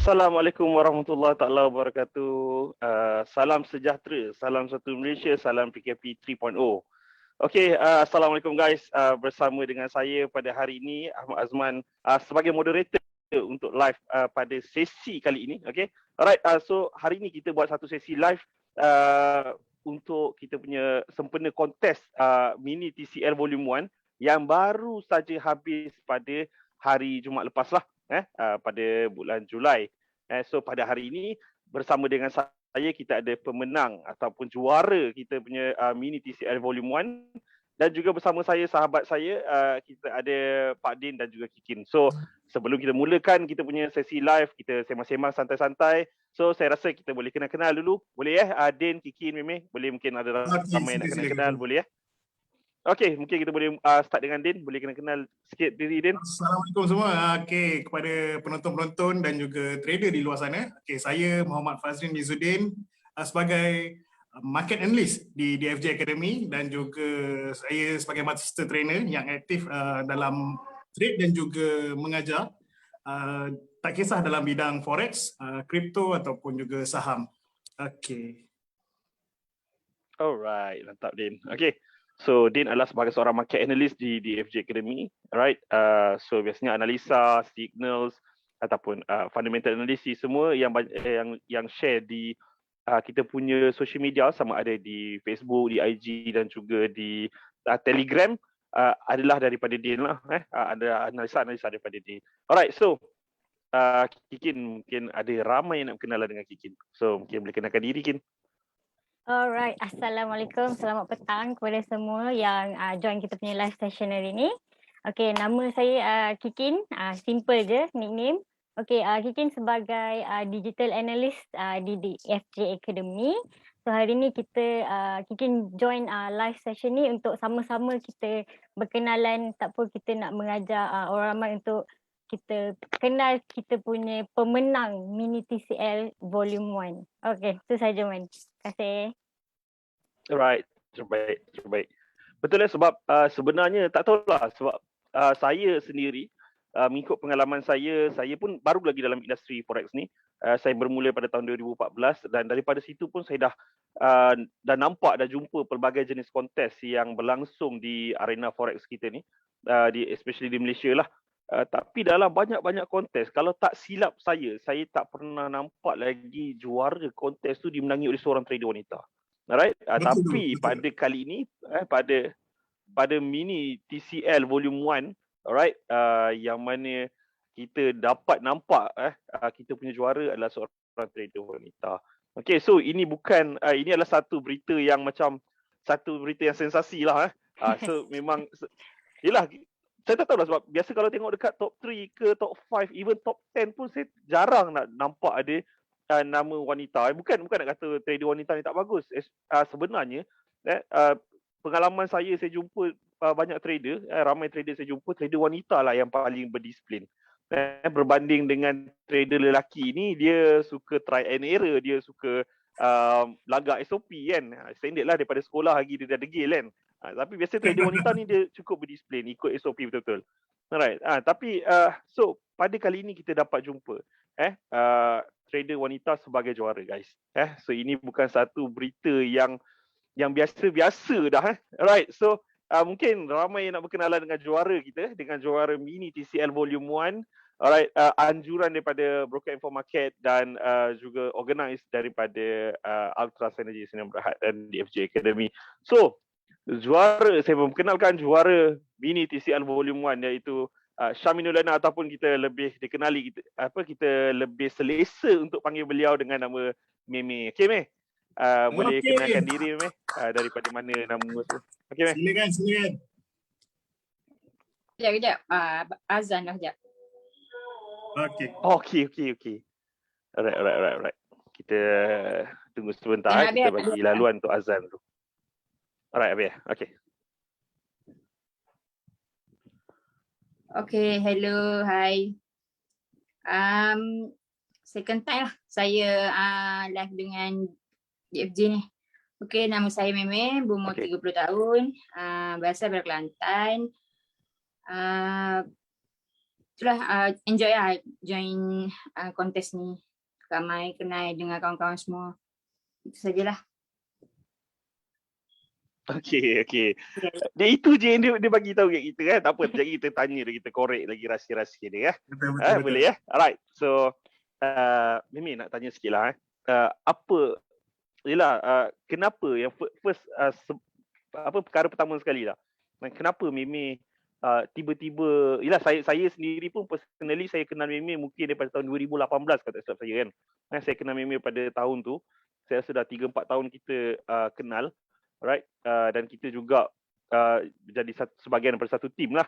Assalamualaikum warahmatullahi taala wabarakatuh. Salam sejahtera, salam satu Malaysia, salam PKP 3.0. Okey, assalamualaikum guys. Bersama dengan saya pada hari ini Ahmad Azman sebagai moderator untuk live pada sesi kali ini. Okey. Alright, so hari ini kita buat satu sesi live untuk kita punya sempena kontes mini TCL Volume 1 yang baru saja habis pada hari Jumaat lepas lah. Pada bulan Julai. So pada hari ini bersama dengan saya kita ada pemenang ataupun juara kita punya mini TCL Volume 1 dan juga bersama saya sahabat saya kita ada Pak Din dan juga Kikin. So sebelum kita mulakan kita punya sesi live, kita sembang-sembang santai-santai. So saya rasa kita boleh kenal-kenal dulu. Boleh Din, Kikin, Meme? Boleh, mungkin ada ramai nak kenal-kenal, boleh Okey, mungkin kita boleh start dengan Din. Boleh kenal sikit diri, Din. Assalamualaikum semua. Okey, kepada penonton-penonton dan juga trader di luar sana. Okey, saya Muhammad Fazrin Izzuddin sebagai market analyst di DFJ Academy dan juga saya sebagai master trainer yang aktif dalam trade dan juga mengajar. Tak kisah dalam bidang forex, kripto ataupun juga saham. Okey. Alright, mantap Din. Okey. So Din adalah sebagai seorang market analyst di DFJ Academy, right? So biasanya analisa, signals ataupun fundamental analysis semua yang share di kita punya social media, sama ada di Facebook, di IG dan juga di Telegram, adalah daripada Din lah. Ada analisa daripada Din. Alright, so Kikin, mungkin ada ramai yang nak kenalan dengan Kikin. So mungkin boleh kenalkan diri, Kin. Alright, Assalamualaikum, selamat petang kepada semua yang join kita punya live session hari ni. Okay, nama saya Kikin, simple je nickname. Okay, Kikin sebagai digital analyst di DFJ Academy. So hari ni Kikin join live session ni untuk sama-sama kita berkenalan, tak apa kita nak mengajar orang ramai untuk kita kenal kita punya pemenang mini TCL Volume 1. Okay, itu saja Man. Terima kasih. Alright, terbaik. Betul sebab sebenarnya tak tahulah sebab saya sendiri mengikut pengalaman saya pun baru lagi dalam industri forex ni. Saya bermula pada tahun 2014 dan daripada situ pun saya dah nampak, dah jumpa pelbagai jenis kontes yang berlangsung di arena forex kita ni, especially di Malaysia lah. Tapi dalam banyak-banyak kontes, kalau tak silap saya tak pernah nampak lagi juara kontes tu dimenangi oleh seorang trader wanita. Alright, tapi pada kali ini pada mini TCL Volume 1, alright, yang mana kita dapat nampak kita punya juara adalah seorang trader wanita. Okay, so ini adalah satu berita yang sensasi lah. So memang yelah, saya tak tahu lah sebab biasa kalau tengok dekat top 3 ke top 5, even top 10 pun saya jarang nak nampak ada nama wanita. Bukan nak kata trader wanita ni tak bagus. Sebenarnya pengalaman saya jumpa banyak trader, ramai trader saya jumpa, trader wanita lah yang paling berdisiplin. Berbanding dengan trader lelaki ni, dia suka try and error, dia suka lagak SOP kan. Standard lah daripada sekolah lagi dia dah degil kan. Tapi biasa trader wanita ni dia cukup berdisiplin, ikut SOP betul-betul. Alright. Tapi so pada kali ini kita dapat jumpa trader wanita sebagai juara, guys. So ini bukan satu berita yang biasa-biasa dah. Alright. So mungkin ramai yang nak berkenalan dengan juara kita, dengan juara mini TCL Volume 1. Alright, anjuran daripada Broker Info Market dan juga organize daripada Ultra Synergy Sdn Bhd dan DFJ Academy. So saya memperkenalkan juara mini TCL Volume 1 iaitu Syaminul Lana, ataupun kita lebih dikenali kita lebih selesa untuk panggil beliau dengan nama Meme. Okey Meme? Boleh kenalkan diri Meme? Daripada mana nama tu? Okey Meme? Silakan. Kejap. Azan lah kejap. Okey. Alright. Kita tunggu sebentar. Kita bagi laluan untuk azan tu. Alright, Abia. Okay. Okay, hello, hi. Second time lah saya live dengan DFJ ni. Okay, nama saya Meme, berumur 30 tahun, berasal dari Kelantan. itulah enjoy lah join kontes ni. Ramai kenal dengan kawan-kawan semua. Itu sajalah. Okay. Dia itu je yang dia bagi tahu kat kita kan. Tak apa, sekejap kita tanya dia, kita korek lagi rahsia-rahsia dia. Betul. Boleh ya? Alright. So, Mimi nak tanya sikit lah. Kenapa yang first, perkara pertama sekali lah. Kenapa Mimi tiba-tiba, saya sendiri pun personally saya kenal Mimi mungkin daripada tahun 2018 kalau tak silap saya kan. Saya kenal Mimi pada tahun tu. Saya sudah 3-4 tahun kita kenal. Right, dan kita juga jadi sebahagian daripada satu tim lah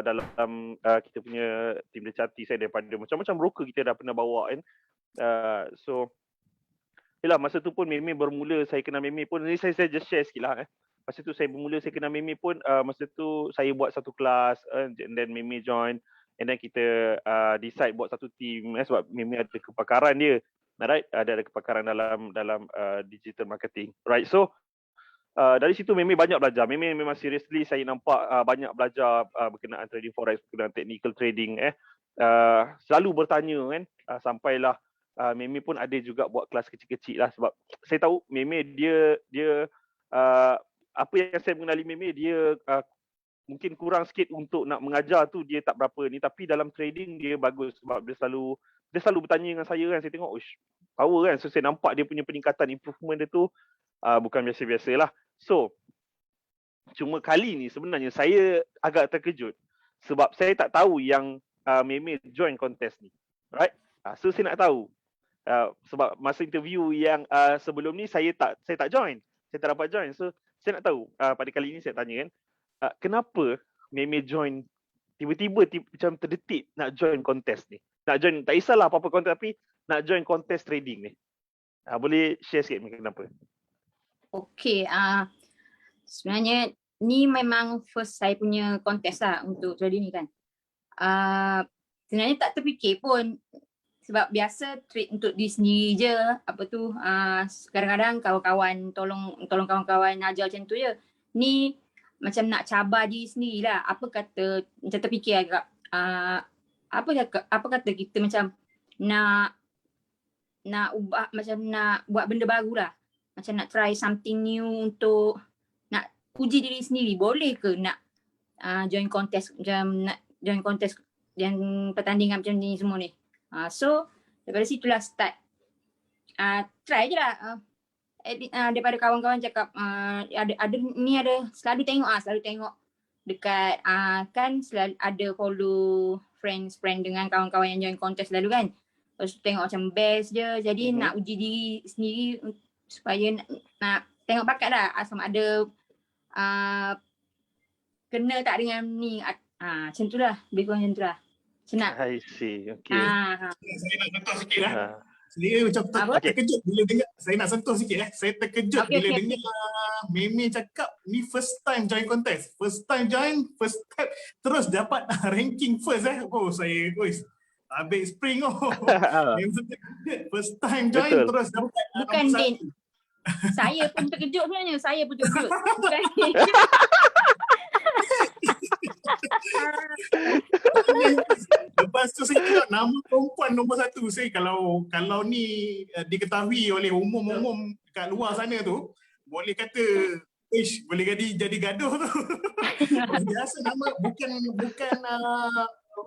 dalam kita punya tim Decati. Saya daripada macam-macam broker kita dah pernah bawa kan. So masa tu pun Mimi bermula, saya kenal Mimi pun, ni saya just share sikit lah masa tu saya kenal Mimi pun, masa tu saya buat satu kelas and then Mimi join, and then kita decide buat satu team sebab Mimi ada kepakaran dia, right, ada kepakaran dalam digital marketing, right. So dari situ Mimi banyak belajar. Mimi memang seriously saya nampak banyak belajar berkenaan trading forex, berkenaan technical trading selalu bertanya kan, sampailah Mimi pun ada juga buat kelas kecil-kecil lah, sebab saya tahu Mimi dia apa yang saya mengenali Mimi, dia mungkin kurang sikit untuk nak mengajar tu, dia tak berapa ni, tapi dalam trading dia bagus sebab dia selalu bertanya dengan saya kan. Saya tengok power kan, so saya nampak dia punya peningkatan, improvement dia tu bukan biasa-biasa lah. So, cuma kali ni sebenarnya saya agak terkejut sebab saya tak tahu yang Mimi join kontes ni. Right? So saya nak tahu. Sebab masa interview yang sebelum ni saya tak join. Saya tak dapat join. So saya nak tahu pada kali ni saya tanya kan, kenapa Mimi join tiba-tiba macam terdetik nak join kontes ni. Nak join, tak kisahlah apa-apa kontes, tapi nak join kontes trading ni. Boleh share sikit kenapa? Okay, sebenarnya ni memang first saya punya kontes lah untuk trading ni kan. Sebenarnya tak terfikir pun sebab biasa trade untuk diri sendiri je. Kadang-kadang kawan-kawan tolong kawan-kawan ajar macam tu je. Ni macam nak cabar diri sendiri lah. Macam terfikir agak apa kata kita macam nak ubah, macam nak buat benda baru lah. Macam nak try something new untuk nak uji diri sendiri. Boleh ke nak join kontes, macam nak join kontes yang pertandingan macam ni semua ni. So daripada situlah start. Try je lah. Daripada kawan-kawan cakap ada selalu tengok dekat kan selalu ada follow friend dengan kawan-kawan yang join kontes selalu kan. Lepas tu tengok macam best je. Jadi nak uji diri sendiri supaya nak tengok bakat lah, sama ada kena tak dengan ni, macam tu lah, lebih kurang macam tu lah. Senang. I see, okay. Saya nak sentuh sikit lah. Saya macam terkejut bila dengar. Saya nak sentuh sikit Saya terkejut bila dengar Mimi cakap ni first time join kontes. First time terus dapat ranking first saya habis spring first time join. Betul. Terus dapat bukan Din. Saya pun terkejut sebenarnya. Bukan Lepas tu saya tengok nama perempuan nombor 1. Saya kalau ni diketahui oleh umum kat luar sana tu, boleh kata boleh jadi gaduh tu. Biasa nama bukan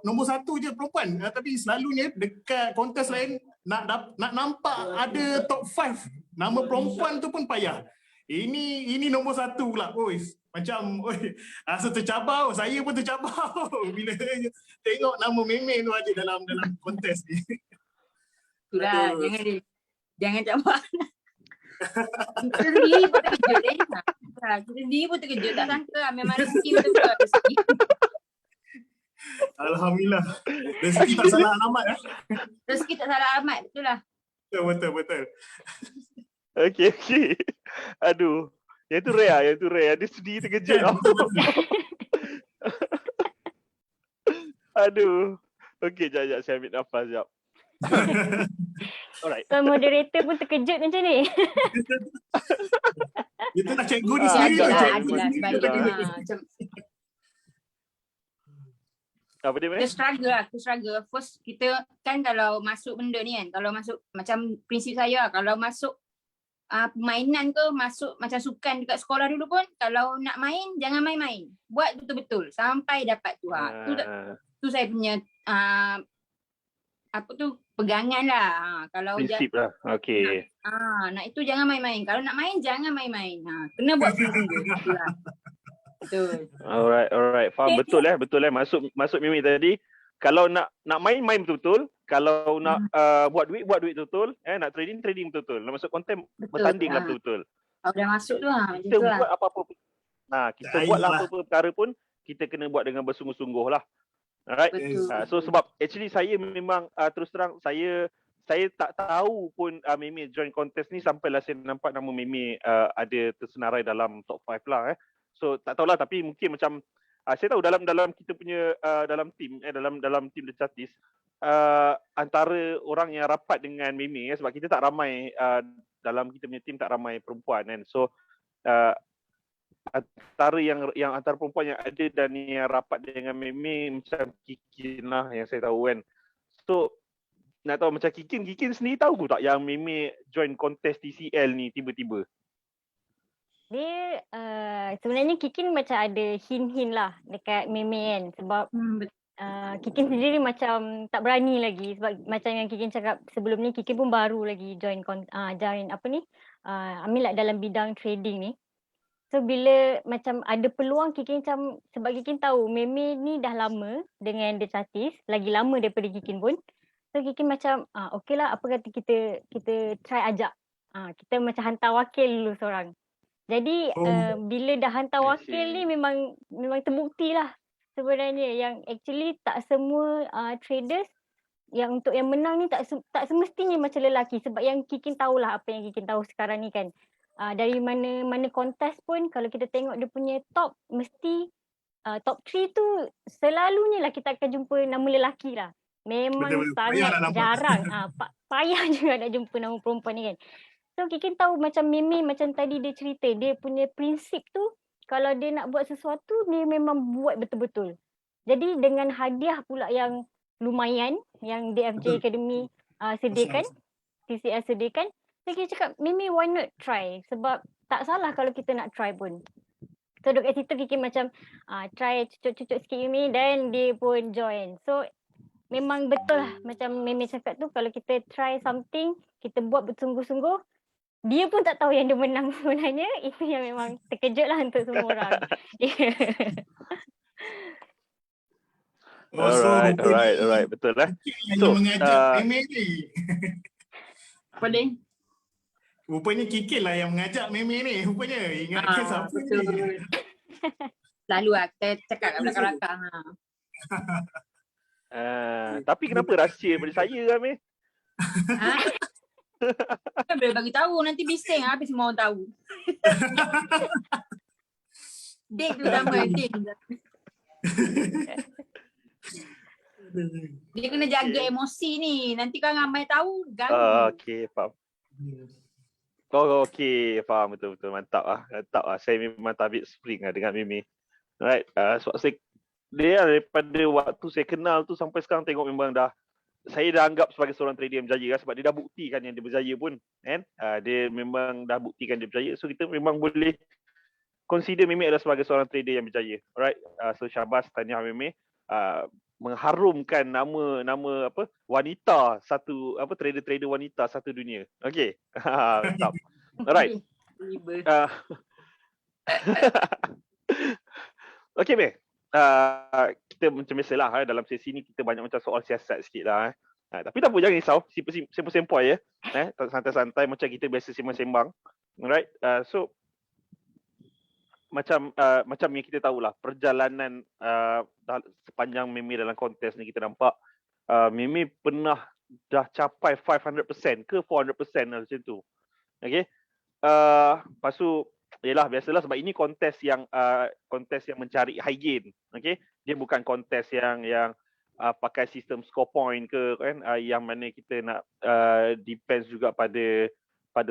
nombor 1 je perempuan, tapi selalunya dekat kontes lain nak nampak ada top 5 nama perempuan tu pun payah. Ini nombor 1 pula. Macam rasa tercabar. Saya pun tercabar bila tengok nama Meme tu ada dalam kontes ni. Itulah, jangan cabar. Kita sendiri pun terkejut Kita sendiri pun terkejut. Tak sangka memang rezeki betul-betul rezeki. Alhamdulillah. Rezeki tak salah alamat Rezeki tak salah alamat, betul lah. Betul. Okay. Aduh. Yang tu rare. Dia sedih terkejut. Aduh. Okay, jap. Saya ambil nafas, jap. Alright. So moderator pun terkejut macam ni. Itu nak cikgu di sini. Macam Apa dia Kita struggle lah, kita struggle. First kita kan kalau masuk benda ni kan, kalau masuk macam prinsip saya lah, kalau masuk permainan ke, masuk macam sukan dekat sekolah dulu pun, kalau nak main jangan main-main. Buat betul-betul sampai dapat tu. Tu saya punya apa tu pegangan lah. Kalau prinsip lah. Okey. nak itu jangan main-main. Kalau nak main jangan main-main. Kena buat sungguh-sungguh. Itulah. Betul. Alright. Faham betul Masuk Mimi tadi. Kalau nak main betul-betul. Kalau nak buat duit betul-betul. Nak trading betul-betul. Nak masuk konten bertanding lah betul-betul. Kalau dah masuk tu macam Kita tu lah. buat apa-apa. Kita buatlah apa-apa perkara pun kita kena buat dengan bersungguh-sungguh lah. Alright. Betul. So sebab actually saya memang terus terang saya tak tahu pun Mimi join kontes ni sampailah saya nampak nama Mimi ada tersenarai dalam top 5 lah. So tak tahulah, tapi mungkin macam saya tahu dalam kita punya dalam tim dalam tim The Chatis antara orang yang rapat dengan Mimi sebab kita tak ramai dalam kita punya tim tak ramai perempuan kan. So antara yang antara perempuan yang ada dan yang rapat dengan Mimi macam Kikin lah yang saya tahu kan. So nak tahu macam Kikin sendiri tahu tak yang Mimi join kontes TCL ni tiba-tiba? Dia sebenarnya Kikin macam ada hint-hint lah dekat Mimi kan. Sebab Kikin sendiri macam tak berani lagi. Sebab macam yang Kikin cakap sebelum ni, Kikin pun baru lagi join apa ni, dalam bidang trading ni. So bila macam ada peluang, Kikin macam, sebab Kikin tahu Mimi ni dah lama dengan The Chatis, lagi lama daripada Kikin pun. So Kikin macam okey lah, apa kata kita try ajak. Kita macam hantar wakil dulu seorang. Jadi bila dah hantar wakil ni memang terbukti lah sebenarnya yang actually tak semua traders yang untuk yang menang ni tak semestinya macam lelaki. Sebab yang Kikin tahulah apa yang Kikin tahu sekarang ni kan. Dari mana kontes pun kalau kita tengok dia punya top, mesti top 3 tu selalunya lah kita akan jumpa nama lelaki lah. Memang Betul-betul. sangat Payah nak jarang. Payah juga nak jumpa nama perempuan ni kan. So Kikin tahu macam Mimi macam tadi dia cerita, dia punya prinsip tu kalau dia nak buat sesuatu dia memang buat betul-betul. Jadi dengan hadiah pula yang lumayan yang DFJ Academy sediakan, TCL sediakan, so kita cakap Mimi why not try, sebab tak salah kalau kita nak try pun. So dekat situ Kikin macam try cucuk-cucuk sikit Mimi dan dia pun join. So memang betul lah macam Mimi cakap tu, kalau kita try something, kita buat bersungguh-sungguh, dia pun tak tahu yang dia menang sebenarnya. Itu yang memang terkejut lah untuk semua orang. Alright, betul lah. So, mengajak Mimi ni. Apa dia? Rupanya Kikil lah yang mengajak Mimi ni. Rupanya ingatkan siapa ni. Selalu lah kita cakap kat belakang-belakang. Tapi kenapa rahsia daripada saya Amir? Kan boleh bagi tahu, nanti bising habis semua orang tahu. Date tu sama, date. Dia kena jaga emosi ni. Nanti kalau ramai tahu, ganggu. Okay, faham. Okay, faham, betul-betul. Mantap lah. Saya memang tabik spring lah dengan Mimi. Right, sebab dia daripada waktu saya kenal tu sampai sekarang tengok memang saya dah anggap sebagai seorang trader yang berjaya kan, sebab dia dah buktikan yang dia berjaya pun kan. Dia memang dah buktikan dia berjaya, so kita memang boleh consider Mimi adalah sebagai seorang trader yang berjaya. Alright, so syabas, tahniah Mimi, mengharumkan nama apa wanita satu, apa trader wanita satu dunia. Okey. Mantap. Alright. Okey Mei. Kita macam biasalah dalam sesi ni kita banyak macam soal siasat sikit lah. Tapi tak apa, jangan risau, sempoi-sempoi ya. Santai-santai macam kita biasa sembang-sembang. Alright. So macam yang kita tahulah perjalanan sepanjang Mimi dalam kontes ni, kita nampak Mimi pernah dah capai 500% ke 400% lah macam tu. Okey. Lepas tu yelah, biasalah sebab ini kontes yang mencari high gain. Okey. Dia bukan kontes yang pakai sistem score point ke kan, yang mana kita nak depends juga pada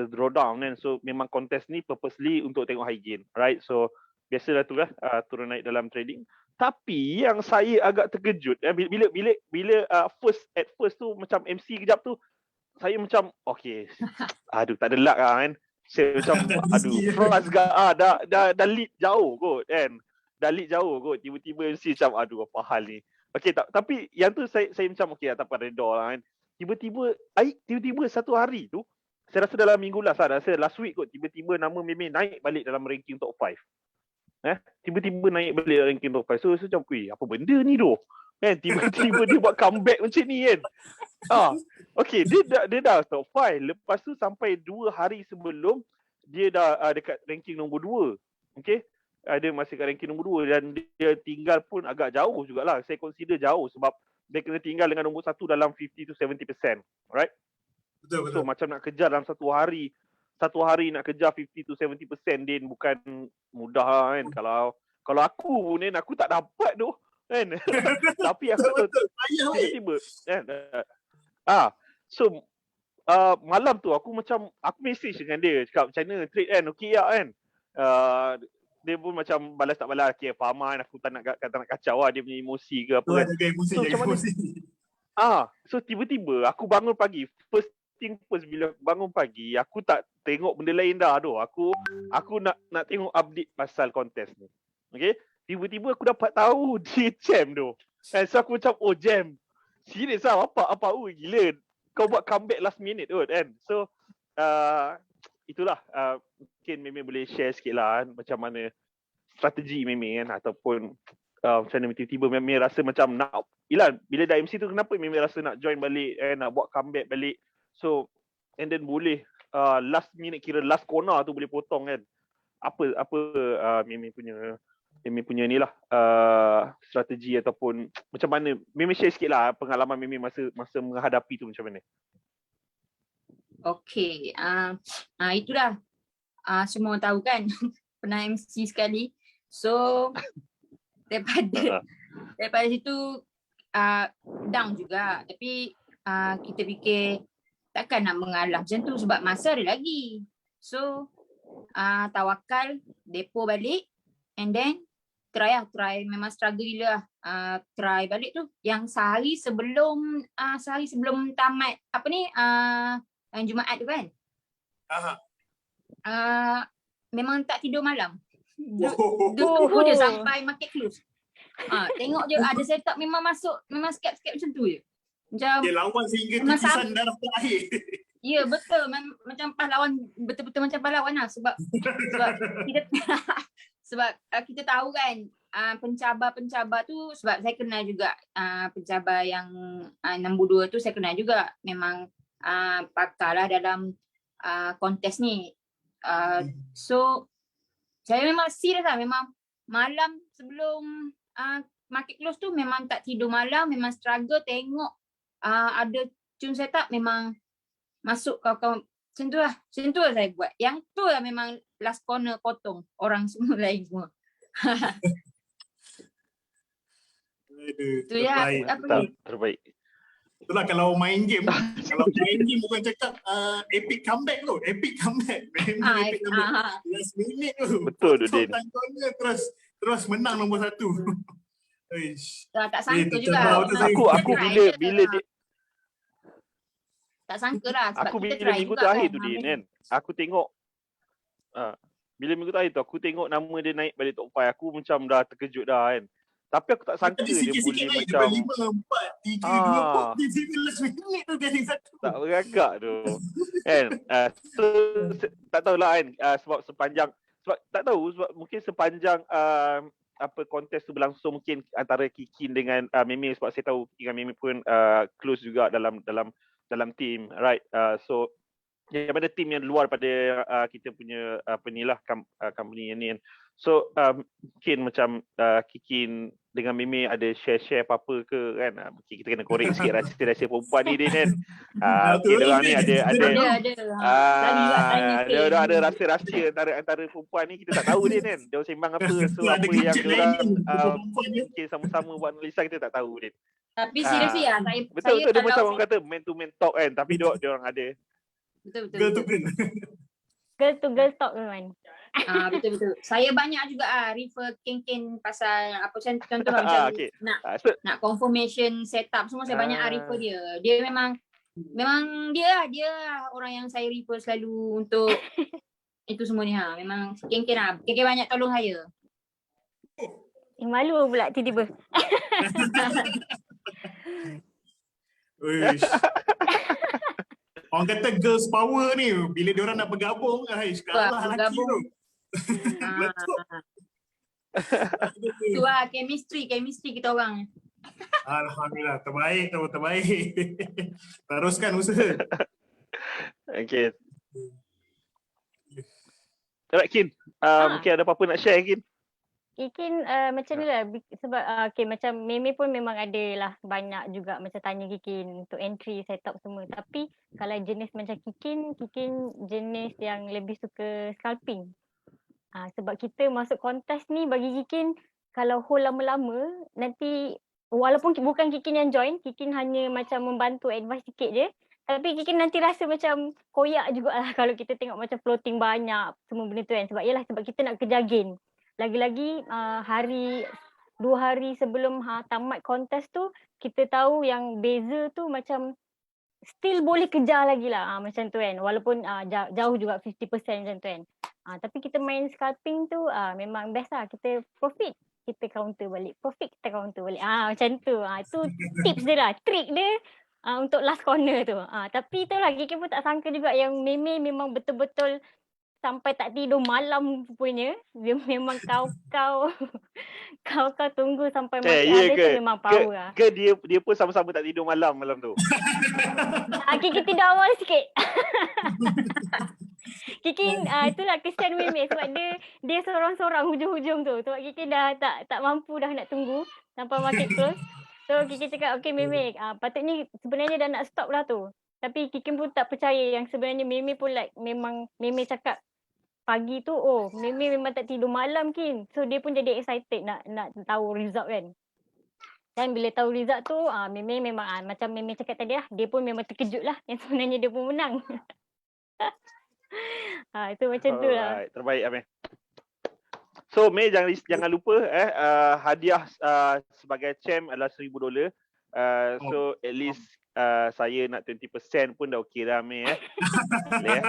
drawdown kan. So memang kontes ni purposely untuk tengok high gain, right? So biasalah tu lah turun naik dalam trading. Tapi yang saya agak terkejut bila at first tu macam MC kejap tu saya macam okay, aduh tak ada luck lah kan. Saya macam aduh France dah lead jauh kot kan. Dah lead jauh kot, tiba-tiba MC macam aduh apa hal ni. Okay, tapi yang tu saya macam okay tak apa, reda lah kan. Tiba-tiba satu hari tu saya rasa dalam minggu rasa last week kot, tiba-tiba nama Meme naik balik dalam ranking top 5. Tiba-tiba naik balik dalam ranking top 5. So macam, apa benda ni doh? Kan tiba-tiba dia buat comeback macam ni kan. Okay, dia dah top 5. Lepas tu sampai 2 hari sebelum dia dah dekat ranking nombor 2. Okay. Dia masih kat ranking nombor 2 dan dia tinggal pun agak jauh jugalah. Saya consider jauh sebab dia kena tinggal dengan nombor 1 dalam 50 to 70%. Right? Betul. So macam nak kejar dalam satu hari nak kejar 50 to 70% Din bukan mudah lah kan. Kalau aku Din, aku tak dapat tu kan. Tapi aku tiba-tiba kan. So malam tu aku message dengan dia cakap macam mana trade kan, okey tak kan. Dia pun macam balas tak balas, okay faham kan, aku tak nak kacau lah dia punya emosi ke apa kan. So macam mana so tiba-tiba aku bangun pagi, first bila aku bangun pagi aku tak tengok benda lain dah tu. Aku nak tengok update pasal kontes ni. Okay, tiba-tiba aku dapat tahu dia jam tu. So aku macam jam. Serius lah, apa gila. Kau buat comeback last minute tu kan. So itulah mungkin Meme boleh share sikit lah kan, macam mana strategi Meme kan, ataupun macam mana tiba-tiba Meme rasa macam nak bila dah MC tu kenapa Meme rasa nak join balik nak buat comeback balik. So and then boleh last minute, kira last corner tu boleh potong kan. Apa Meme punya ni lah strategi ataupun macam mana Meme share sikit lah pengalaman Meme masa menghadapi tu macam mana. Okay, itulah semua tahu kan pernah MC sekali. So daripada situ down juga. Tapi kita fikir takkan nak mengalah macam tu sebab masa ada lagi. So tawakal, depo balik and then try memang struggle gila lah. Try balik tu yang sehari sebelum tamat Jumaat tu kan. Memang tak tidur malam. Tunggu je sampai market close. Tengok je ada setup memang masuk, memang skep macam tu je. Macam dia lawan sehingga titisan darah terakhir. Ya betul, macam pahlawan, betul-betul macam pahlawan lah sebab kita tahu kan pencabar tu, sebab saya kenal juga pencabar yang nombor 2 tu saya kenal juga, memang pakar lah dalam kontes ni. So saya memang serius lah, memang malam sebelum market close tu memang tak tidur malam, memang struggle tengok ada tune setup memang masuk kawan-kawan. Macam tu lah saya buat. Yang tu lah memang last corner potong orang semua lain semua. Tu ya, terbaik. Itulah kalau main game bukan cakap epic comeback tu. Epic comeback. Last minute tu. Betul tu Din. Terus menang nombor 1. Tak sangka juga. Aku bila dia tak sangka lah sebab aku kita bila try minggu juga terakhir kan. tu Din kan. Aku tengok bila minggu terakhir tu aku tengok nama dia naik balik top 5, aku macam dah terkejut dah kan. Tapi aku tak sangka dia boleh macam 5, 4, 3, 2 dia last minute tu dia satu. Tak beragak tu. Kan? So tak tahulah kan sebab tak tahu sebab mungkin sepanjang kontes tu berlangsung, mungkin antara Kikin dengan Meme, sebab saya tahu Kikin dengan Meme pun close juga dalam team, right? So daripada team yang luar pada kita punya company ni kan. So mungkin macam Kikin dengan Meme ada share apa-apa ke kan. Mungkin kita kena korek sikit rahsia-rahsia perempuan ni Din kan. Okay, diorang ni ada rahsia-rahsia antara perempuan ni, kita tak tahu Din kan. Dia sembang apa, so apa yang diorang mungkin sama-sama buat nulisan kita tak tahu Din. Tapi seriously lah, betul dia macam orang kata man to man talk kan, tapi diorang ada betul. Girl to girl. Girl to girl talk memang. Betul-betul. Saya banyak juga refer Ken pasal apa contoh macam Okay. nak confirmation setup semua saya banyak refer dia. Dia memang dia orang yang saya refer selalu untuk itu semua ni Memang Ken banyak tolong saya. Malu pula tiba-tiba. Uish. Orang kata girls power ni bila diorang nak bergabung, kalah lelaki bergabung. tu. Betul. Tu chemistry kita orang. Alhamdulillah, terbaik. Teruskan usaha. Okay. Alright, Kin. Mungkin ada apa-apa nak share, Kin? Kikin macam ni lah sebab macam Meme pun memang ada lah banyak juga macam tanya Kikin untuk entry setup semua, tapi kalau jenis macam Kikin jenis yang lebih suka scalping. Sebab kita masuk kontes ni bagi Kikin kalau hold lama-lama nanti walaupun bukan Kikin yang join, Kikin hanya macam membantu advice sikit je, tapi Kikin nanti rasa macam koyak jugalah kalau kita tengok macam floating banyak semua benda tu kan, sebab kita nak kejar gain. Lagi-lagi 2 hari sebelum tamat kontes tu kita tahu yang beza tu macam still boleh kejar lagi lah macam tu kan, walaupun jauh juga 50% macam tu kan. Tapi kita main scalping tu memang best lah, kita profit kita counter balik, macam tu. Itu tips dia lah, trick dia untuk last corner tu. Tapi tu lah Kiki pun tak sangka juga yang Meme memang betul-betul sampai tak tidur malam punya. Dia memang kau tunggu sampai mati habis tu memang power lah. Ke dia pun sama-sama tak tidur malam tu. Kiki tidur awal sikit. Kiki itulah kesian Meme sebab dia sorang-sorang hujung-hujung tu. Sebab Kiki dah tak mampu dah nak tunggu sampai market close. So Kiki cakap okay Meme, patutnya sebenarnya dah nak stop dah tu. Tapi Kiki pun tak percaya yang sebenarnya Meme pun memang Meme cakap pagi tu Meme memang tak tidur malam Kin. So dia pun jadi excited nak tahu result kan. Dan bila tahu result tu Meme memang macam Meme cakap tadi lah, dia pun memang terkejut lah yang sebenarnya dia pun menang. Itu macam tu lah. Terbaik Amir. So Mei jangan lupa hadiah sebagai champ adalah $1,000. So at least saya nak 20% pun dah okey dah Mei boleh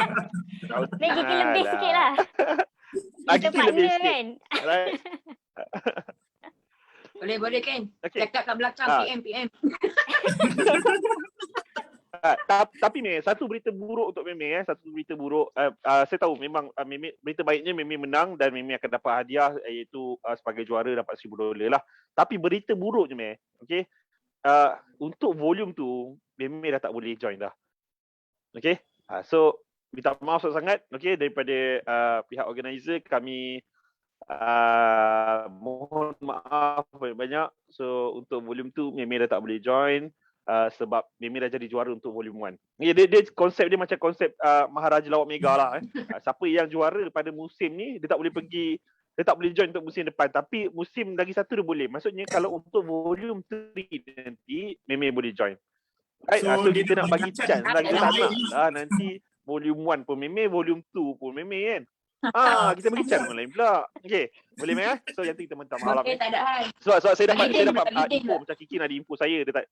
Mei Kiki lebih sikit lah. Kita partner kan. Right. Boleh kan. Okay. Cakap kat belakang PM. Tapi Mei, satu berita buruk untuk Mei satu berita buruk. Saya tahu memang Mei, berita baiknya Mei menang dan Mei akan dapat hadiah iaitu sebagai juara dapat $1,000 lah. Tapi berita buruknya Mei, okey. Untuk volume tu Mei dah tak boleh join dah. Okey. So minta maaf sangat okey daripada pihak organizer, kami mohon maaf banyak-banyak. So untuk volume tu Mei dah tak boleh join sebab Mei dah jadi juara untuk volume 1. Dia konsep dia macam konsep Maharaja Lawak Mega lah siapa yang juara pada musim ni dia tak boleh join untuk musim depan, tapi musim lagi satu dia boleh. Maksudnya kalau untuk volume 3 nanti Mei boleh join. Right? So kita nak bagi chance lah, kita tak nak nanti volume 1 pun Mei, volume 2 pun Mei kan. Kita bagi chance orang lain pula. Okey, boleh Mei So yang tu kita minta maaf. Okey, tak ada hal. Sebab saya dapat info macam Kiki ada info saya dia tak.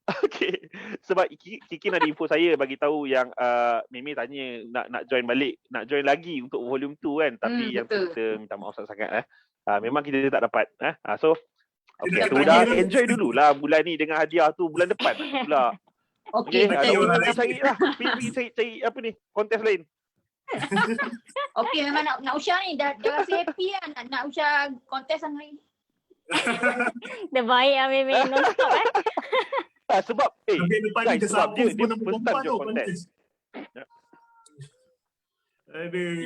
Okay, sebab Kiki ada info saya bagi tahu yang Mei tanya nak join balik, nak join lagi untuk volume 2 kan, tapi yang betul. kita minta maaf sangat memang kita tak dapat so okey, sudah enjoy dululah bulan ni dengan hadiah tu, bulan depan pula. Okey, betul. Kita carilah pergi cari apa ni kontes lain. Okey, memang nak Usha ni dah rasa happy kan nak Usha kontes hari ni. Dah baik lah Meme non-stop Sebab depan guys, kita sebab dia pun first time join kontes.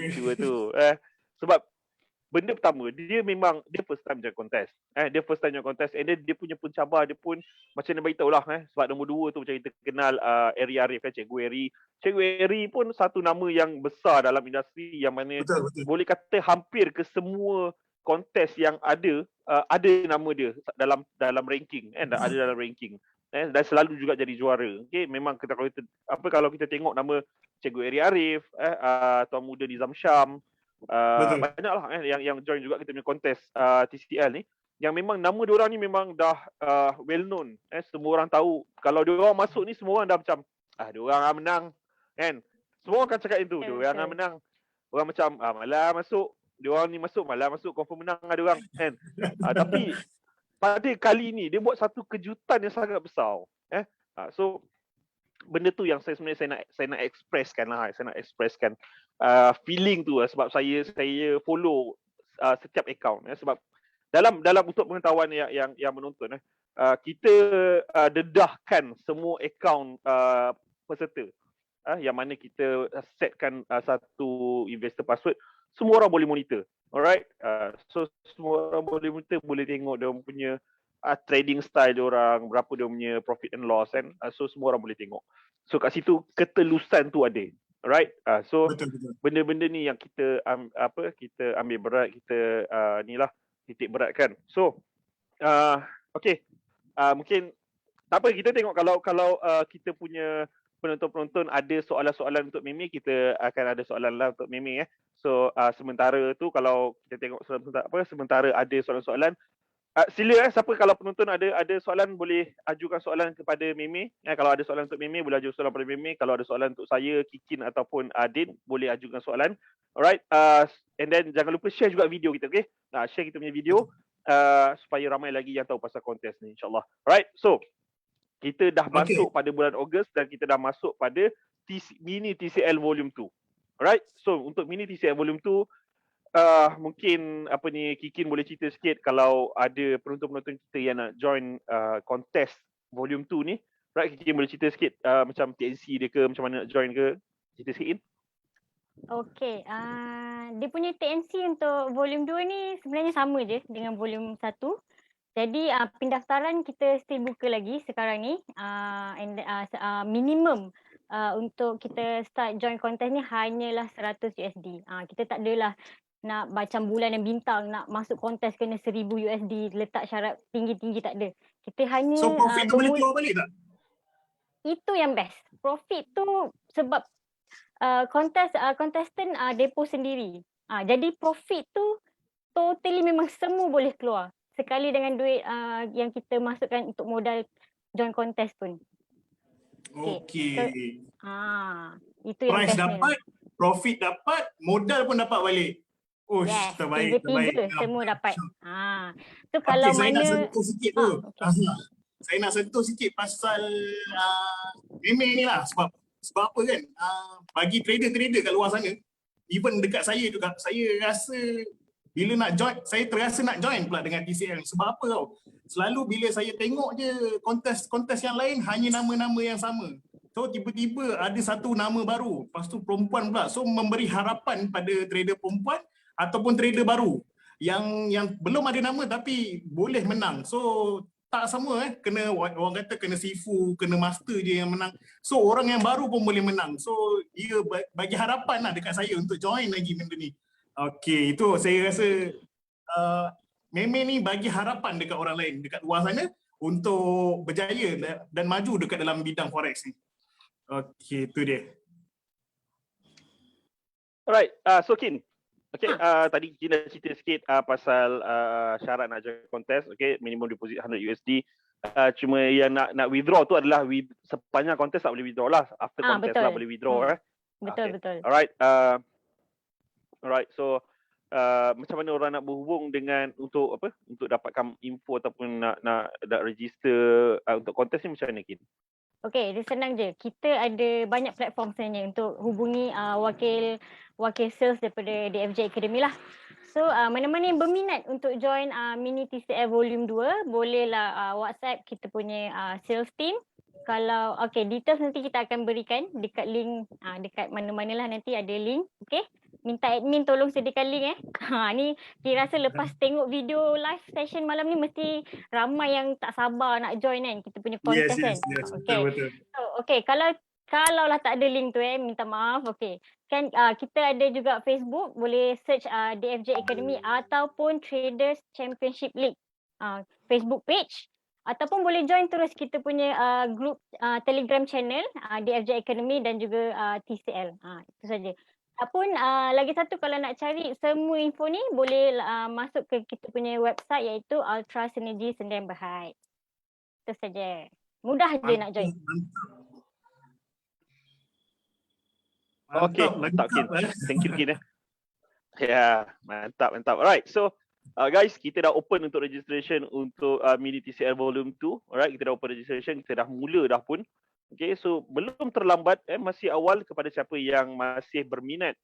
Itu tu. Sebab benda pertama, dia first time join kontes. Dia first time join kontes and dia punya pencabar dia pun macam dia beritahu lah sebab nombor 2 tu macam kita kenal Eri Arif kan, Cikgu Eri. Cikgu Eri pun satu nama yang besar dalam industri yang mana betul. Boleh kata hampir ke semua kontes yang ada nama dia dalam ranking kan, ada dalam ranking. dan selalu juga jadi juara. Okay, memang kalau kita tengok nama Cikgu Eri Arif, Tuan Muda Nizam Syam, Betul. banyaklah yang join juga kita punya kontes TCL ni, yang memang nama diorang ni memang dah well known. Semua orang tahu kalau diorang masuk ni, semua orang dah macam diorang akan menang kan. Semua orang akan cakap itu, diorang akan menang. Orang macam malah masuk, diorang ni masuk malah masuk, confirm menang lah diorang kan. Tapi pada kali ni dia buat satu kejutan yang sangat besar. So benda tu yang sebenarnya saya nak expresskan lah. Saya nak expresskan feeling tu lah, sebab saya follow setiap account sebab dalam untuk pengetahuan yang menonton kita dedahkan semua account peserta yang mana kita setkan satu investor password, semua orang boleh monitor. Alright, so semua orang boleh monitor, boleh tengok dia punya trading style diorang, berapa dia punya profit and loss kan. So semua orang boleh tengok. So kat situ ketelusan tu ada. Alright. So Betul. benda-benda ni yang kita kita ambil berat, kita titik berat kan. So okay. Mungkin tak apa, kita tengok kalau kita punya penonton-penonton ada soalan-soalan untuk Mimi, kita akan ada soalan lah untuk Mimi So sementara tu kalau kita tengok sementara ada soalan-soalan, sila siapa kalau penonton ada soalan boleh ajukan soalan kepada Mimi. Kalau ada soalan untuk Mimi boleh ajukan soalan kepada Mimi. Kalau ada soalan untuk saya, Kikin ataupun Adin boleh ajukan soalan. Alright. And then jangan lupa share juga video kita, okay? Share kita punya video supaya ramai lagi yang tahu pasal kontes ni, insyaAllah. Alright. So kita dah masuk pada bulan Ogos dan kita dah masuk pada mini TCL volume 2. Alright. So untuk mini TCL volume 2, mungkin Kikin boleh cerita sikit kalau ada penonton-penonton kita yang nak join kontes volume 2 ni. Right, Kikin boleh cerita sikit macam TNC dia ke, macam mana nak join ke? Cerita sikit. Okay, dia punya TNC untuk volume 2 ni sebenarnya sama je dengan volume 1. Jadi pendaftaran kita still buka lagi sekarang ni. Minimum untuk kita start join kontes ni hanyalah 100 USD. Kita tak adalah nak macam bulan dan bintang nak masuk kontes kena 1000 USD, letak syarat tinggi-tinggi, tak ada. Kita hanya So profit tu boleh keluar balik tak? Itu yang best. Profit tu sebab contestant depo sendiri. Jadi profit tu totally memang semua boleh keluar sekali dengan duit yang kita masukkan untuk modal join kontes pun. Okay. Itu yang price bestnya. dapat, profit dapat, modal pun dapat balik. Yes, terbaik. tiga semua dapat. So kalau saya mana nak sentuh sikit tu. Saya nak sentuh sikit pasal Meme ni lah. Sebab apa kan? Bagi trader-trader kat luar sana, even dekat saya juga, saya rasa bila nak join, saya terasa nak join pula dengan TCL. Sebab apa tau? Selalu bila saya tengok je kontes yang lain hanya nama-nama yang sama. So tiba-tiba ada satu nama baru, lepas tu perempuan pula. So memberi harapan pada trader perempuan ataupun trader baru yang belum ada nama tapi boleh menang. So tak semua kena, orang kata kena sifu, kena master je yang menang. So orang yang baru pun boleh menang. So dia bagi harapan lah dekat saya untuk join lagi benda ni. Okay, itu saya rasa Meme ni bagi harapan dekat orang lain dekat luar sana untuk berjaya dan maju dekat dalam bidang forex ni. Okay, itu dia. Alright, so Kin. Okay, tadi kita dah cerita sikit pasal syarat nak join kontes. Okay, minimum deposit 100 USD. Cuma yang nak withdraw tu adalah sepanjang kontes tak boleh withdraw lah. After kontes lah boleh withdraw. Betul. Alright, alright. So macam mana orang nak berhubung dengan untuk dapatkan info ataupun nak register untuk kontes ni, macam mana Kin? Okay, dia senang je. Kita ada banyak platform sebenarnya untuk hubungi wakil sales daripada DFJ Academy lah. So mana-mana yang berminat untuk join mini TCL volume 2, bolehlah WhatsApp kita punya sales team. Kalau details nanti kita akan berikan dekat link, dekat mana-mana lah nanti ada link. Okay, minta admin tolong sediakan link ni kira rasa lepas tengok video live session malam ni mesti ramai yang tak sabar nak join kan kita punya kontes kan. Betul. So, kalau lah tak ada link tu minta maaf. Kan kita ada juga Facebook, boleh search DFJ Academy ataupun Traders Championship League Facebook page. Ataupun boleh join terus kita punya group Telegram channel DFJ Academy dan juga TCL. Itu saja. Ataupun lagi satu kalau nak cari semua info ni boleh masuk ke kita punya website iaitu Ultra Synergy Sdn Bhd. Itu saja. Mudah je nak join. Okay, mantap Kin. Thank you Kin. Ya, mantap. Alright, so guys, kita dah open untuk registration untuk mini TCL volume 2. Alright, kita dah open registration, kita dah mula dah pun. Okay, so belum terlambat, masih awal kepada siapa yang masih berminat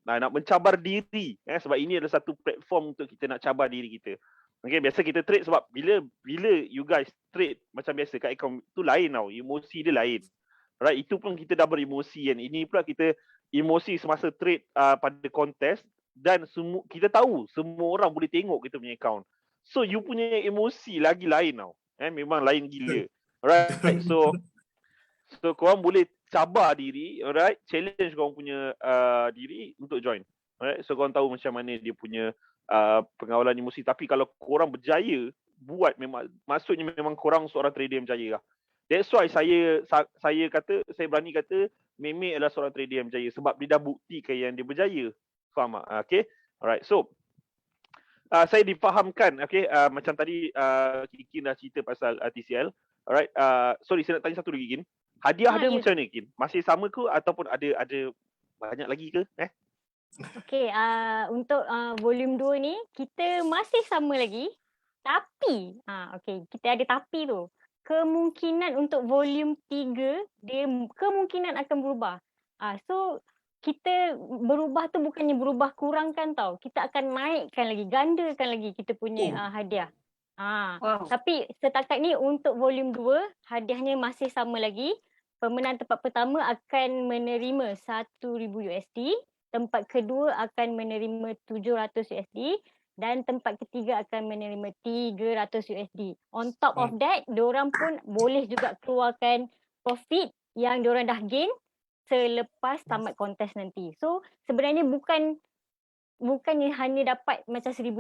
nak mencabar diri, sebab ini adalah satu platform untuk kita nak cabar diri kita. Okay, biasa kita trade sebab bila you guys trade macam biasa kat account tu lain tau, emosi dia lain. Right, itu pun kita dah beremosi kan. Ini pula kita emosi semasa trade pada kontes dan semua kita tahu semua orang boleh tengok kita punya account. So you punya emosi lagi lain tau. Memang lain gila. Alright, so korang boleh cabar diri, alright, challenge korang punya diri untuk join. Alright, so korang tahu macam mana dia punya pengawalan emosi. Tapi kalau korang berjaya buat, maksudnya memang korang seorang trader yang berjaya lah. That's why saya berani kata Meme adalah seorang trader yang berjaya sebab dia dah buktikan yang dia berjaya. Faham tak? Okay. Alright. So saya difahamkan, okay, macam tadi Kin dah cerita pasal TCL. Alright. Sorry, saya nak tanya satu lagi Kin. Hadiah dia macam mana Kin? Masih sama ke ataupun ada banyak lagi ke? Okay, untuk volume 2 ni kita masih sama lagi. Tapi, okay, kita ada tapi tu. Kemungkinan untuk volume 3 dia kemungkinan akan berubah. So kita berubah tu bukannya berubah kurangkan tau. Kita akan naikkan lagi, gandakan lagi kita punya hadiah. Wow. Tapi setakat ni untuk volume 2 hadiahnya masih sama lagi. Pemenang tempat pertama akan menerima $1,000, tempat kedua akan menerima $700 dan tempat ketiga akan menerima $300. On top of that, diorang pun boleh juga keluarkan profit yang diorang dah gain selepas tamat kontes nanti. So sebenarnya bukannya hanya dapat macam $1,000,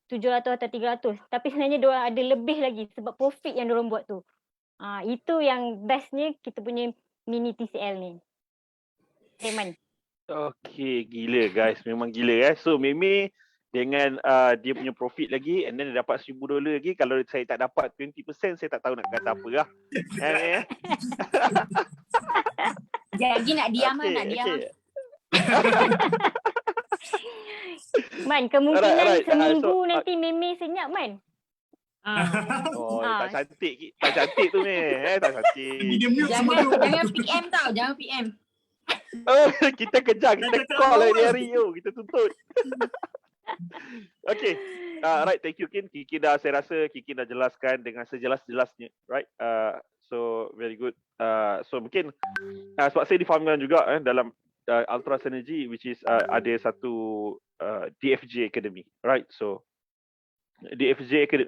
700 atau 300, tapi sebenarnya diorang ada lebih lagi sebab profit yang diorang buat tu. Itu yang bestnya kita punya mini TCL ni. Eman. Okay, gila guys, memang gila. So Meme dengan dia punya profit lagi and then dia dapat $1,000 lagi. Kalau saya tak dapat 20%, saya tak tahu nak kata apa lah. Jadi nak diam nak diam. Man, kemungkinan seminggu nanti Meme senyap Man. Tak cantik tu tak cantik. Jangan PM tau, jangan PM. Kita kejar, kita call hari-hari kita tuntut. Okay, right, thank you Kin. Saya rasa Kiki dah jelaskan dengan sejelas-jelasnya, right? So very good. So mungkin sebab saya difahamkan juga dalam Ultra Synergy, which is ada satu DFJ Academy, right? So DFJ Academy,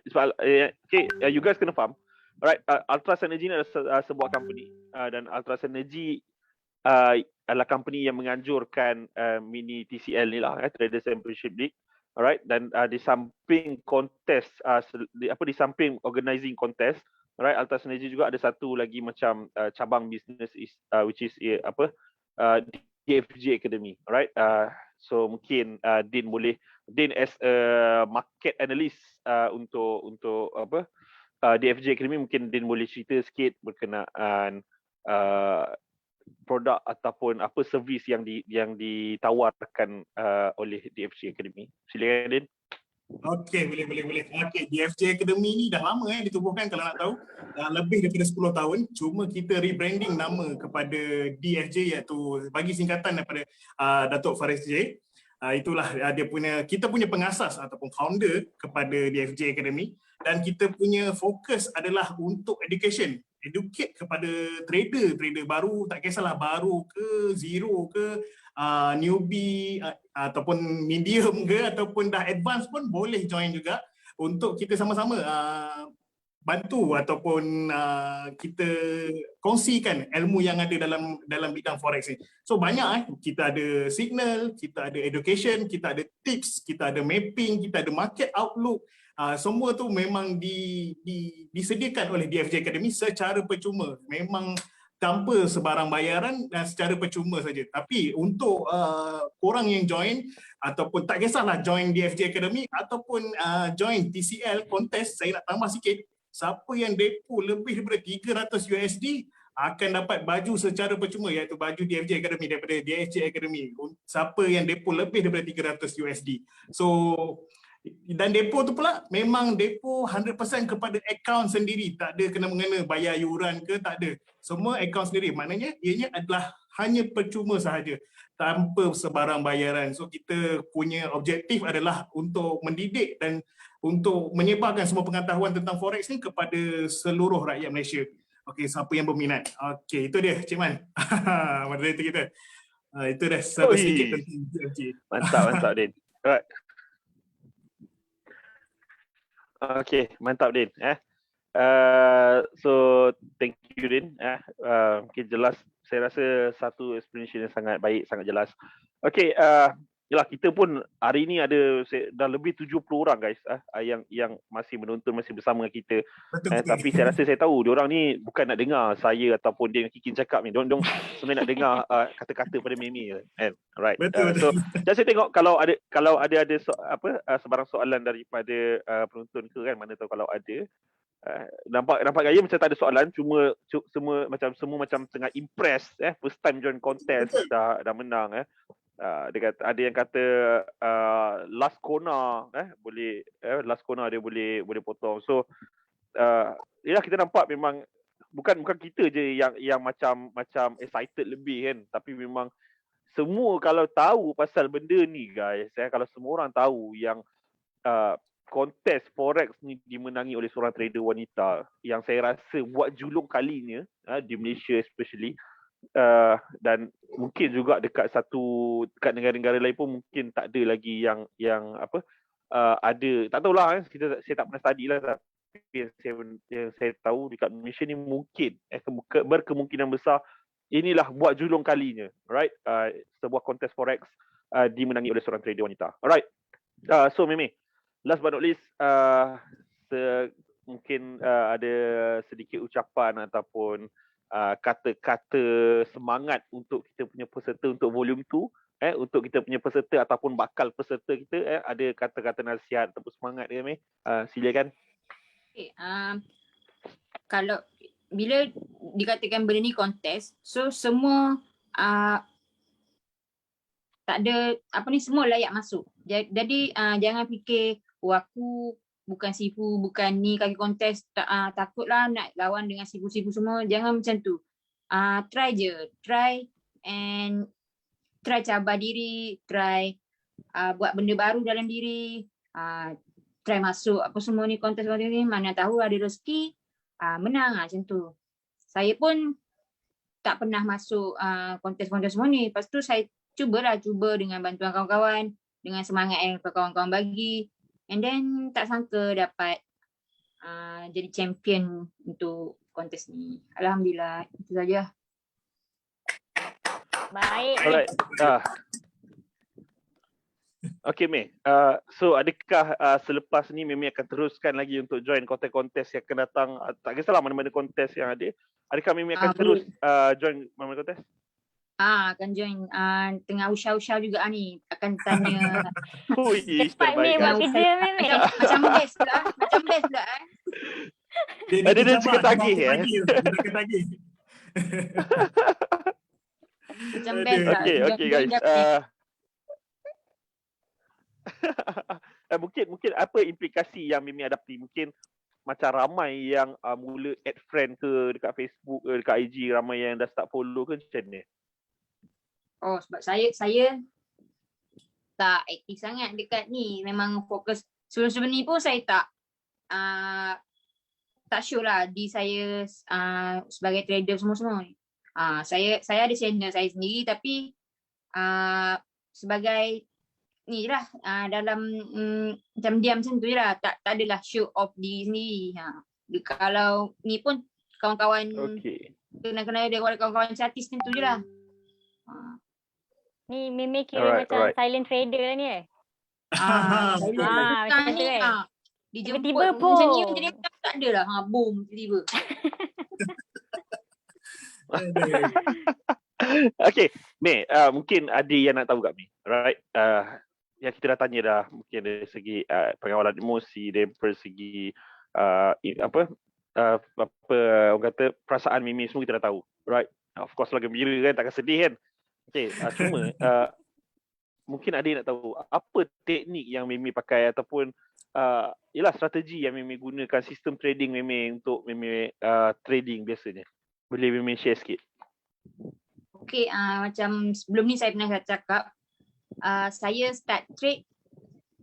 okay, you guys kena faham, right? Ultra Synergy ni adalah sebuah company dan Ultra Synergy adalah company yang menganjurkan mini TCL ni lah, Trader Championship League. Alright, dan di samping kontes, di samping organizing kontes, alright, Ultra Synergy juga ada satu lagi macam cabang bisnes which is DFJ Academy, alright. So mungkin Din as a market analyst untuk DFJ Academy, mungkin Din boleh cerita sikit berkenaan produk ataupun apa servis yang ditawarkan oleh DFJ Academy. Silakan Din. Okey, boleh. Okey, DFJ Academy ni dah lama ditubuhkan kalau nak tahu. Lebih daripada 10 tahun. Cuma kita rebranding nama kepada DFJ iaitu bagi singkatan daripada Datuk Faris J. Itulah kita punya pengasas ataupun founder kepada DFJ Academy dan kita punya fokus adalah untuk education. Educate kepada trader baru, tak kisahlah baru ke, zero ke, newbie ataupun medium ke ataupun dah advance pun boleh join juga untuk kita sama-sama bantu ataupun kita kongsikan ilmu yang ada dalam bidang forex ni. So banyak kita ada signal, kita ada education, kita ada tips, kita ada mapping, kita ada market outlook, semua tu memang disediakan oleh DFJ Academy secara percuma. Memang tanpa sebarang bayaran dan secara percuma saja. Tapi untuk korang yang join ataupun tak kisahlah join DFJ Academy ataupun join TCL contest, saya nak tambah sikit, siapa yang depo lebih daripada 300 USD akan dapat baju secara percuma, iaitu baju DFJ Academy daripada DFJ Academy. Siapa yang depo lebih daripada 300 USD. So dan depo tu pula memang depo 100% kepada akaun sendiri, tak ada kena-mengena bayar yuran ke, tak ada. Semua akaun sendiri, maknanya ianya adalah hanya percuma sahaja tanpa sebarang bayaran. So kita punya objektif adalah untuk mendidik dan untuk menyebarkan semua pengetahuan tentang forex ni kepada seluruh rakyat Malaysia. Okey, siapa yang berminat? Okey, itu dia Cik Man. Moderator kita. Itu dah sedikit tentang DFJ. Mantap Din. Alright. Okay, mantap Din. So thank you Din. Okay, jelas. Saya rasa satu explanation yang sangat baik, sangat jelas. Okay, yalah, kita pun hari ni ada dah lebih 70 orang guys yang masih menonton, masih bersama kita. Tapi saya rasa saya tahu diorang ni bukan nak dengar saya ataupun dia yang Kikin cakap ni. Diorang sebenarnya nak dengar kata-kata pada Mimi. Right. So jadi saya tengok kalau ada sebarang soalan daripada penonton ke kan, mana tahu kalau ada. Nampak gaya macam tak ada soalan, semua macam tengah impress first time join contest dah menang dia kata, ada yang kata last corner boleh last corner dia boleh potong. So yalah, kita nampak memang bukan kita je yang macam excited lebih kan, tapi memang semua kalau tahu pasal benda ni guys, kalau semua orang tahu yang kontes forex ni dimenangi oleh seorang trader wanita yang saya rasa buat julung kalinya di Malaysia especially, dan mungkin juga dekat negara-negara lain pun mungkin tak ada lagi yang ada, tak tahulah saya tak pernah study lah, tapi yang saya tahu dekat Malaysia ni mungkin berkemungkinan besar inilah buat julung kalinya, right? Sebuah kontes forex dimenangi oleh seorang trader wanita. Alright. So Mimi, last but not least, mungkin ada sedikit ucapan ataupun kata-kata semangat untuk kita punya peserta untuk volume 2, untuk kita punya peserta ataupun bakal peserta kita, ada kata-kata nasihat ataupun semangat dia, Mei? Silakan. Okay, kalau bila dikatakan benda ni kontes, so semua tak ada semua layak masuk. Jadi jangan fikir aku bukan sifu, bukan ni kaki kontes, takutlah nak lawan dengan sifu-sifu semua. Jangan macam tu. Try je. Try cabar diri, try buat benda baru dalam diri, try masuk apa semua ni kontes ni, mana tahu ada rezeki menang macam tu. Saya pun tak pernah masuk kontes-kontes semua ni. Lepas tu saya cuba dengan bantuan kawan-kawan, dengan semangat yang kawan-kawan bagi. And then tak sangka dapat jadi champion untuk kontes ni. Alhamdulillah, itu saja. Baik. Alright. Okay Mei, so adakah selepas ni Mimi akan teruskan lagi untuk join kontes-kontes yang akan datang? Tak kisahlah mana-mana kontes yang ada. Adakah Mimi akan terus join mana-mana kontes? Akan join. Tengah usah-usah juga ni. Akan tanya. Cepat Mei buat kerja Mei. Macam best pula. Dia suka tagih Macam best lah. Okay guys. Mungkin apa implikasi yang Mimi hadapi? Mungkin macam ramai yang mula add friend ke dekat Facebook ke dekat IG, ramai yang dah start follow ke macam ni? Oh, sebab saya tak aktif sangat dekat ni. Memang fokus. Sebelum ni pun saya tak sure lah di saya sebagai trader semua ni. Saya ada channel saya sendiri, tapi sebagai ni lah dalam macam diam macam tu je lah. Tak adalah show off diri sendiri. Kalau ni pun kawan-kawan kenal-kenal dia, kawan-kawan artis tu je lah. Ni Mimi kira macam silent trader lah ni Silent macam tu kan? dijemput Tiba-tiba senyum boom. jadi macam tak ada lah. Boom tiba-tiba. Aduh. Okay, Mei, mungkin ada yang nak tahu kat Mei. Alright. Yang kita dah tanya dah, mungkin dari segi pengawalan emosi, dari segi apa orang kata perasaan Mimi semua kita dah tahu. Right. Of course lah gembira kan, takkan sedih kan. Okay, cuma mungkin ada yang nak tahu apa teknik yang Mimi pakai ataupun ialah strategi yang Mimi gunakan, sistem trading Mimi untuk Mimi trading biasanya. Boleh Mimi share sikit? Okay, macam sebelum ni saya pernah cakap, saya start trade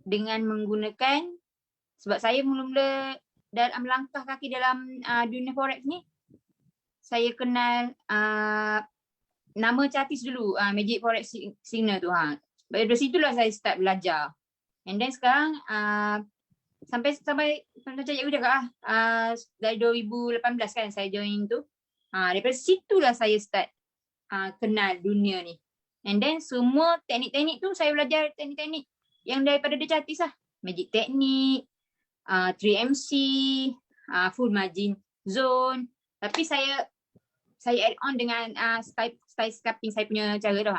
dengan menggunakan, sebab saya mula-mula dalam melangkah kaki dalam dunia forex ni, saya kenal nama chartis dulu, Magic Forex Signal tu. Dari situlah saya start belajar. And then sekarang sampai macam cikgu cakap dari 2018 kan saya join tu. Daripada situlah saya start kenal dunia ni. And then semua teknik-teknik tu saya belajar teknik-teknik yang daripada The Chartis lah. Magic teknik, 3MC, full margin zone. Tapi saya add on dengan style scalping saya punya cara tu.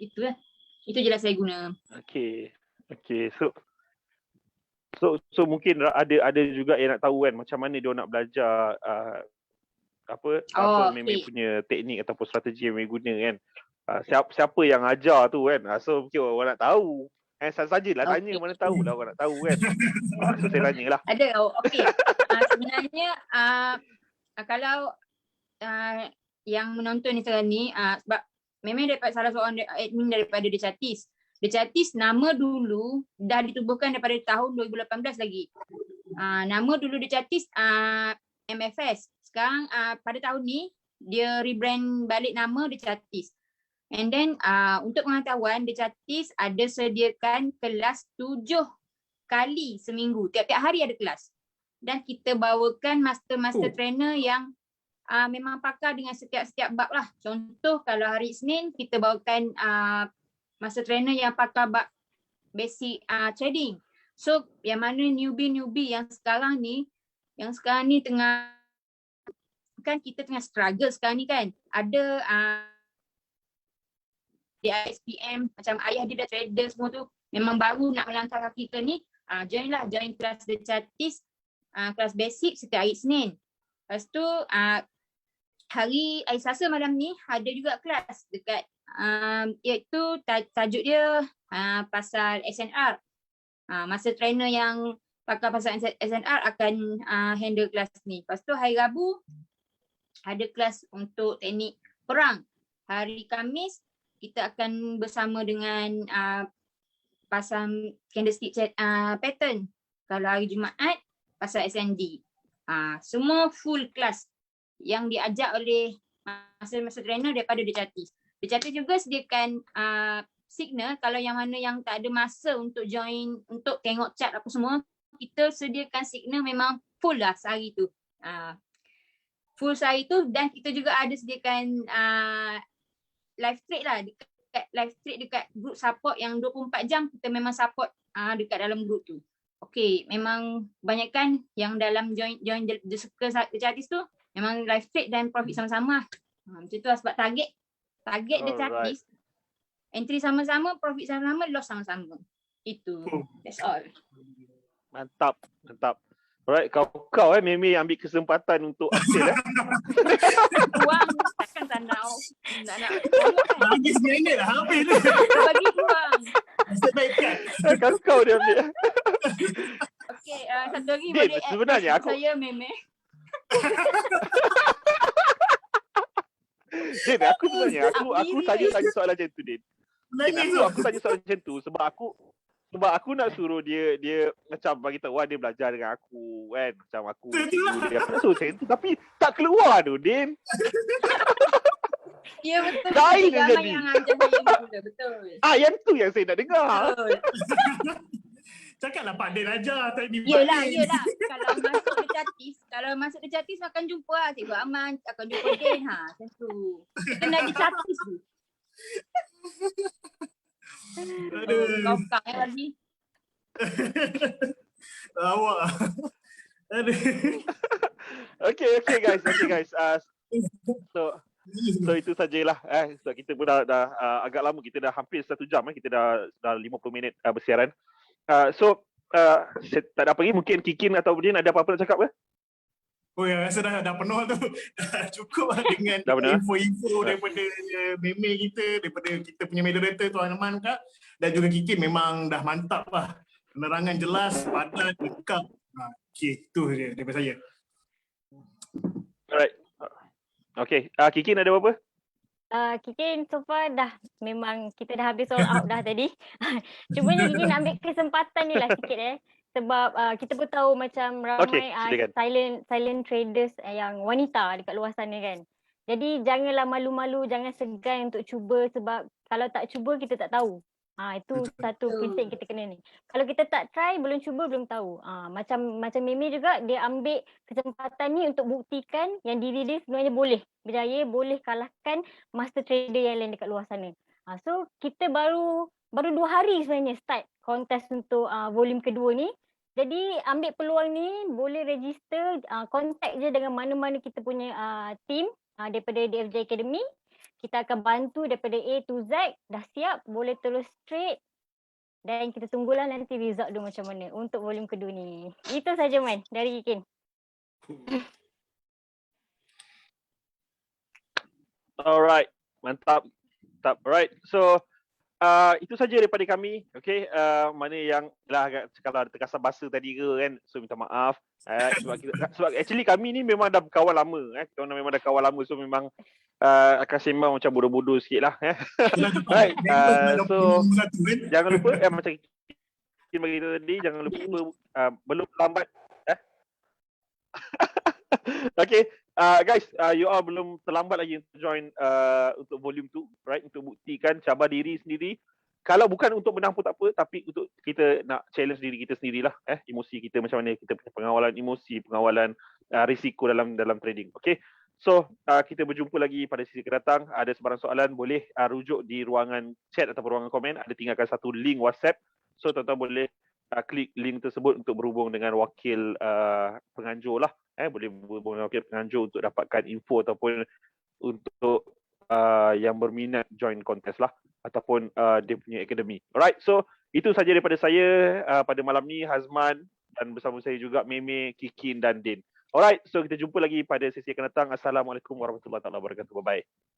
Itulah. Itu je lah saya guna. Okay. So mungkin ada juga yang nak tahu kan macam mana dia nak belajar apa Mimi punya teknik ataupun strategi yang Mimi guna kan. Siapa yang ajar tu kan. So mungkin orang nak tahu. Sajalah tanya, mana tahulah orang nak tahu kan. So saya tanyalah. Ada. Okay. Sebenarnya kalau yang menonton ni sekarang ni, sebab memang dapat salah seorang admin daripada The Chartis. The Chartis nama dulu dah ditubuhkan daripada tahun 2018 lagi. Nama dulu The Chartis MFS. Sekarang pada tahun ni dia rebrand balik nama The Chartis. And then untuk pengetahuan, The Chartis ada sediakan kelas 7 kali seminggu. Tiap-tiap hari ada kelas. Dan kita bawakan master trainer yang memang pakar dengan setiap bab lah. Contoh kalau hari Isnin kita bawakan master trainer yang pakar bab basic trading. So yang mana newbie yang sekarang ni tengah kan kita tengah struggle sekarang ni kan. Ada di ISPM macam ayah dia dah trader semua tu, memang baru nak melangkah kaki ke ni, join kelas The Chartis, kelas basic setiap hari Isnin. Lepas tu hari Selasa malam ni ada juga kelas dekat iaitu tajuk dia pasal SNR. Master trainer yang pakar pasal SNR akan handle kelas ni. Lepas tu hari Rabu ada kelas untuk teknik perang. Hari Khamis kita akan bersama dengan pasal candlestick pattern. Kalau hari Jumaat pasal SND. Semua full kelas yang diajak oleh master trainer daripada The Chartis. The Chartis juga sediakan signal kalau yang mana yang tak ada masa untuk join, untuk tengok chart apa semua, kita sediakan signal memang full lah sehari tu. Full sehari tu, dan kita juga ada sediakan live trade lah, dekat live trade dekat group support yang 24 jam kita memang support dekat dalam group tu. Okay, memang banyakkan yang dalam join the circle The Chartis tu memang live trade dan profit sama-sama. Macam tu lah, sebab target The Chartis, entry sama-sama, profit sama-sama, loss sama-sama. Itu. That's all. Mantap. Alright, kau Mimi ambil kesempatan untuk upsell Uang takkan tak nak Bagi RM9 lah habis tu. bagi uang. Sebaikkan. Kau dia ambil. Okay, satu lagi Din, boleh sebenarnya add aku- saya Meme. Din, aku sebenarnya aku tanya soalan macam tu, Din. Nangis tu. Aku tanya soalan macam tu sebab aku nak suruh dia macam bagi tahu dia belajar dengan aku kan, macam aku cikgu dia. Aku nak suruh macam tu tapi tak keluar tu, Din. Ya betul. Lain Ramai jadi. yang ajar saya mula, betul. Yang tu yang saya nak dengar. Betul. Cakaplah Pak Din ajar tak ni. Yelah. Kalau masuk The Chartis akan jumpa lah Cikgu Aman, akan jumpa Din. Macam tu. Kita nak The Chartis tu. Aduh. Kau lagi. Awak. Aduh. Okay guys. So itu sajalah. So kita pun dah agak lama, kita dah hampir 1 jam. Kita dah 50 minit bersiaran. Saya tak ada apa lagi. Mungkin Kikin atau Din ada apa-apa nak cakap ke? Oh ya, rasa dah penuh tu. Dah cukup lah dengan Dah benar? info-info daripada meme kita, daripada kita punya moderator Tuan Aman Kak, dan juga Kikin memang dah mantap lah. Penerangan jelas, padat, lengkap. Okay, tu je daripada saya. Alright. Okay, Kikin ada apa-apa? Kikin so far memang kita dah habis all out dah tadi. Cumanya Kikin nak ambil kesempatan ni lah sikit sebab kita pun tahu macam ramai silent traders yang wanita dekat luar sana kan. Jadi janganlah malu-malu, jangan segan untuk cuba sebab kalau tak cuba kita tak tahu. Itu satu prinsip kita kena ni. Kalau kita tak try, belum cuba, belum tahu. Macam Mimi juga, dia ambil kesempatan ni untuk buktikan yang diri dia sebenarnya boleh berjaya, boleh kalahkan master trader yang lain dekat luar sana. So kita baru 2 hari sebenarnya start kontes untuk volume kedua ni. Jadi ambil peluang ni, boleh register, contact je dengan mana-mana kita punya team daripada DFJ Academy. Kita akan bantu daripada A to Z, dah siap, boleh terus straight. Dan kita tunggulah nanti result dia macam mana untuk volume kedua ni. Itu saja Man, dari Kikin. Alright, mantap. Alright, so itu saja daripada kami. Okay, mana yang agak kalau ada terkasar bahasa tadi ke kan, so minta maaf. Sebab actually kami ni memang dah berkawan lama. Kita memang dah kawan lama, so memang akan sembang macam bodoh-bodoh sikit lah. Right, so jangan lupa macam Kikin bagi tadi, jangan lupa belum lambat. Okay, guys, you all belum terlambat lagi untuk join untuk volume 2, right? Untuk buktikan, cabar diri sendiri. Kalau bukan untuk menang pun tak apa, tapi untuk kita nak challenge diri kita sendirilah. Emosi kita macam mana, kita punya pengawalan emosi, pengawalan risiko dalam trading. Okay, so kita berjumpa lagi pada sesi akan datang. Ada sebarang soalan boleh rujuk di ruangan chat atau ruangan komen. Ada tinggalkan satu link WhatsApp. So tuan-tuan boleh klik link tersebut untuk berhubung dengan wakil penganjur lah. Boleh berhubung dengan wakil penganjur untuk dapatkan info ataupun untuk yang berminat join kontes lah ataupun dia punya akademi. Alright, so itu saja daripada saya pada malam ni, Hazman, dan bersama saya juga Meme, Kikin dan Din. Alright, so kita jumpa lagi pada sesi akan datang. Assalamualaikum warahmatullahi wabarakatuh. Bye-bye.